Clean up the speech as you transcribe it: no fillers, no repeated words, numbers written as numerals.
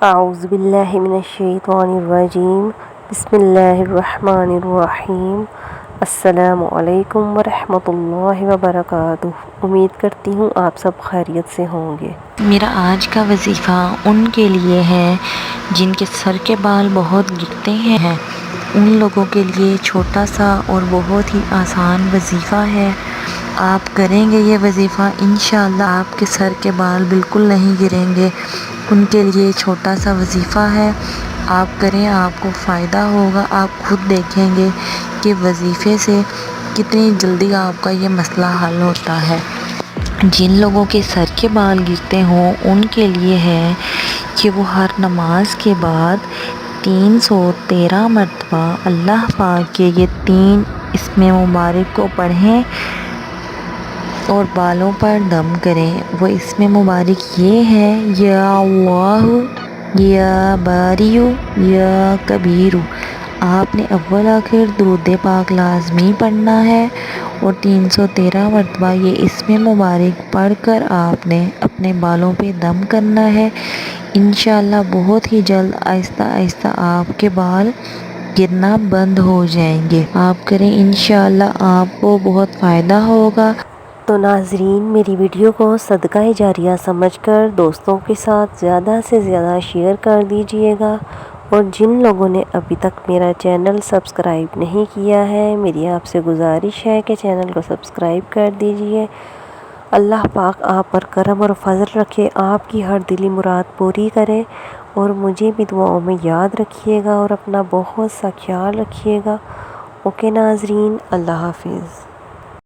اعوذ باللہ من الشیطان الرجیم، بسم اللہ الرحمن الرحیم۔ السلام علیکم ورحمۃ اللہ وبرکاتہ۔ امید کرتی ہوں آپ سب خیریت سے ہوں گے۔ میرا آج کا وظیفہ ان کے لیے ہے جن کے سر کے بال بہت گرتے ہیں۔ ان لوگوں کے لیے چھوٹا سا اور بہت ہی آسان وظیفہ ہے۔ آپ کریں گے یہ وظیفہ، انشاءاللہ آپ کے سر کے بال بالکل نہیں گریں گے۔ ان کے لیے چھوٹا سا وظیفہ ہے، آپ کریں، آپ کو فائدہ ہوگا۔ آپ خود دیکھیں گے کہ وظیفے سے کتنی جلدی آپ کا یہ مسئلہ حل ہوتا ہے۔ جن لوگوں کے سر کے بال گرتے ہوں ان کے لیے ہے کہ وہ ہر نماز کے بعد 313 مرتبہ اللہ پاک کے یہ 3 اسم مبارک کو پڑھیں اور بالوں پر دم کریں۔ وہ اسم مبارک یہ ہے: یا اللہ، یا باری، یا کبیر۔ آپ نے اول آخر درود پاک لازمی پڑھنا ہے اور 313 مرتبہ یہ اسم مبارک پڑھ کر آپ نے اپنے بالوں پہ دم کرنا ہے۔ انشاءاللہ بہت ہی جلد آہستہ آہستہ آپ کے بال گرنا بند ہو جائیں گے۔ آپ کریں، انشاءاللہ آپ کو بہت فائدہ ہوگا۔ تو ناظرین، میری ویڈیو کو صدقہ جاریہ سمجھ کر دوستوں کے ساتھ زیادہ سے زیادہ شیئر کر دیجئے گا، اور جن لوگوں نے ابھی تک میرا چینل سبسکرائب نہیں کیا ہے، میری آپ سے گزارش ہے کہ چینل کو سبسکرائب کر دیجئے۔ اللہ پاک آپ پر کرم اور فضل رکھے، آپ کی ہر دلی مراد پوری کرے، اور مجھے بھی دعاؤں میں یاد رکھیے گا اور اپنا بہت سا خیال رکھیے گا۔ اوکے ناظرین، اللہ حافظ۔